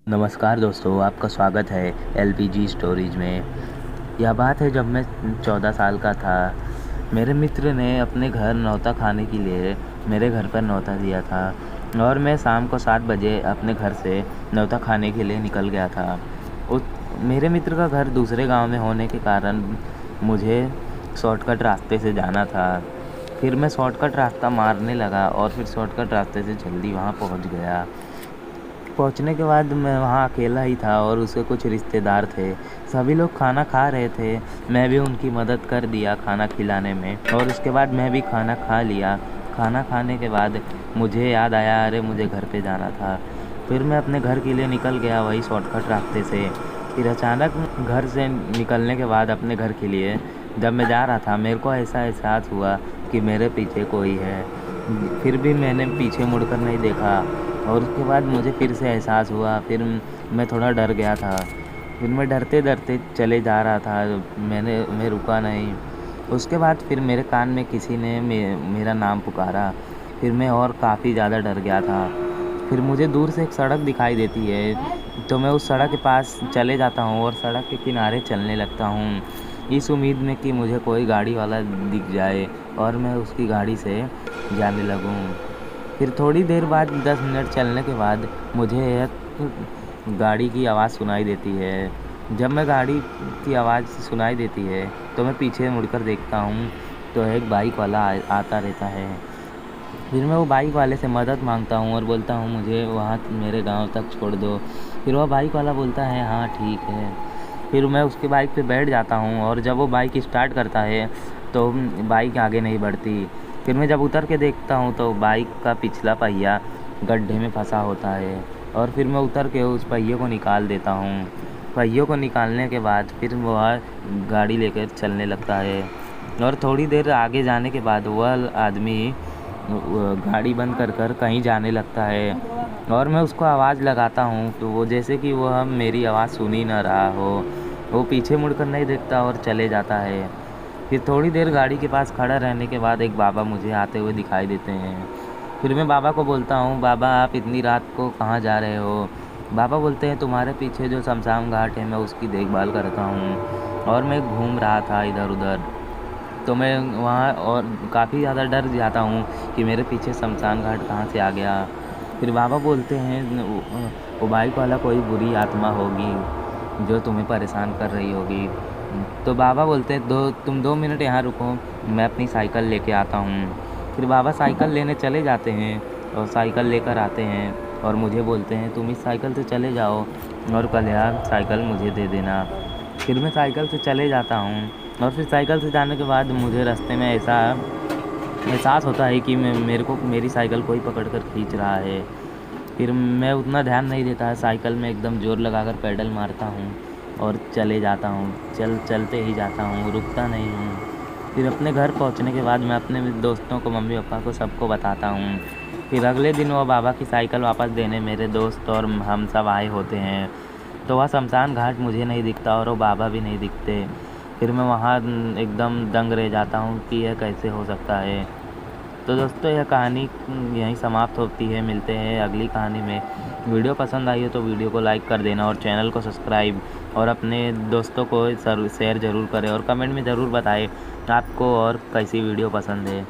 नमस्कार दोस्तों, आपका स्वागत है एलपीजी स्टोरीज में। यह बात है जब मैं 14 साल का था। मेरे मित्र ने अपने घर न्योता खाने के लिए मेरे घर पर न्योता दिया था और मैं शाम को 7 बजे अपने घर से न्योता खाने के लिए निकल गया था। उस मेरे मित्र का घर दूसरे गांव में होने के कारण मुझे शॉर्टकट रास्ते से जाना था। फिर मैं शॉर्टकट रास्ता मारने लगा और फिर शॉर्टकट रास्ते से जल्दी वहाँ पहुँच गया। पहुँचने के बाद मैं वहाँ अकेला ही था और उसके कुछ रिश्तेदार थे। सभी लोग खाना खा रहे थे। मैं भी उनकी मदद कर दिया खाना खिलाने में और उसके बाद मैं भी खाना खा लिया। खाना खाने के बाद मुझे याद आया, अरे मुझे घर पे जाना था। फिर मैं अपने घर के लिए निकल गया वही शॉर्टकट रास्ते से। फिर अचानक घर से निकलने के बाद अपने घर के लिए जब मैं जा रहा था, मेरे को ऐसा एहसास हुआ कि मेरे पीछे कोई है। फिर भी मैंने पीछे मुड़कर नहीं देखा और उसके बाद मुझे फिर से एहसास हुआ। फिर मैं थोड़ा डर गया था। फिर मैं डरते-डरते चले जा रहा था। मैं रुका नहीं। उसके बाद फिर मेरे कान में किसी ने मेरा नाम पुकारा। फिर मैं और काफ़ी ज़्यादा डर गया था। फिर मुझे दूर से एक सड़क दिखाई देती है, तो मैं उस सड़क के पास चले जाता हूँ और सड़क के किनारे चलने लगता हूँ, इस उम्मीद में कि मुझे कोई गाड़ी वाला दिख जाए और मैं उसकी गाड़ी से जाने लगूँ। फिर थोड़ी देर बाद 10 मिनट चलने के बाद मुझे एक गाड़ी की आवाज़ सुनाई देती है। जब मैं गाड़ी की आवाज़ सुनाई देती है तो मैं पीछे मुड़कर देखता हूँ, तो एक बाइक वाला आता रहता है। फिर मैं वो बाइक वाले से मदद मांगता हूँ और बोलता हूँ मुझे वहाँ मेरे गांव तक छोड़ दो। फिर वह बाइक वाला बोलता है हाँ ठीक है। फिर मैं उसकी बाइक पे बैठ जाता हूँ और जब वो बाइक स्टार्ट करता है तो बाइक आगे नहीं बढ़ती। फिर मैं जब उतर के देखता हूँ तो बाइक का पिछला पहिया गड्ढे में फंसा होता है और फिर मैं उतर के उस पहिए को निकाल देता हूँ। पहियों को निकालने के बाद फिर वह गाड़ी लेकर चलने लगता है और थोड़ी देर आगे जाने के बाद वह आदमी गाड़ी बंद कर कहीं जाने लगता है और मैं उसको आवाज़ लगाता हूँ, तो वो जैसे कि वह मेरी आवाज़ सुन ही ना रहा हो। वो पीछे मुड़कर नहीं देखता और चले जाता है। फिर थोड़ी देर गाड़ी के पास खड़ा रहने के बाद एक बाबा मुझे आते हुए दिखाई देते हैं। फिर मैं बाबा को बोलता हूँ, बाबा आप इतनी रात को कहाँ जा रहे हो? बाबा बोलते हैं तुम्हारे पीछे जो शमशान घाट है मैं उसकी देखभाल करता हूँ और मैं घूम रहा था इधर उधर, तो मैं वहाँ और काफ़ी ज़्यादा डर जाता हूँ कि मेरे पीछे शमशान घाट कहाँ से आ गया। फिर बाबा बोलते हैं वो बाइक वाला कोई बुरी आत्मा होगी जो तुम्हें परेशान कर रही होगी। तो बाबा बोलते हैं तुम 2 मिनट यहाँ रुको, मैं अपनी साइकिल लेके आता हूँ। फिर बाबा साइकिल लेने चले जाते हैं और साइकिल लेकर आते हैं और मुझे बोलते हैं तुम इस साइकिल से चले जाओ और कल यार साइकिल मुझे दे देना। फिर मैं साइकिल से चले जाता हूँ और फिर साइकिल से जाने के बाद मुझे रास्ते में ऐसा एहसास होता है कि मेरे को मेरी साइकिल कोई पकड़ कर खींच रहा है। फिर मैं उतना ध्यान नहीं देता है, साइकिल में एकदम ज़ोर लगाकर पेडल मारता हूँ और चले जाता हूँ। चलते ही जाता हूँ, रुकता नहीं हूँ। फिर अपने घर पहुँचने के बाद मैं अपने दोस्तों को, मम्मी पापा को, सबको बताता हूँ। फिर अगले दिन वो बाबा की साइकिल वापस देने मेरे दोस्त और हम सब आए होते हैं, तो वह शमशान घाट मुझे नहीं दिखता और वो बाबा भी नहीं दिखते। फिर मैं वहाँ एकदम दंग रह जाता हूँ कि यह कैसे हो सकता है। तो दोस्तों यह कहानी यहीं समाप्त होती है। मिलते हैं अगली कहानी में। वीडियो पसंद आई हो तो वीडियो को लाइक कर देना और चैनल को सब्सक्राइब और अपने दोस्तों को शेयर ज़रूर करें और कमेंट में ज़रूर बताएं आपको और कैसी वीडियो पसंद है।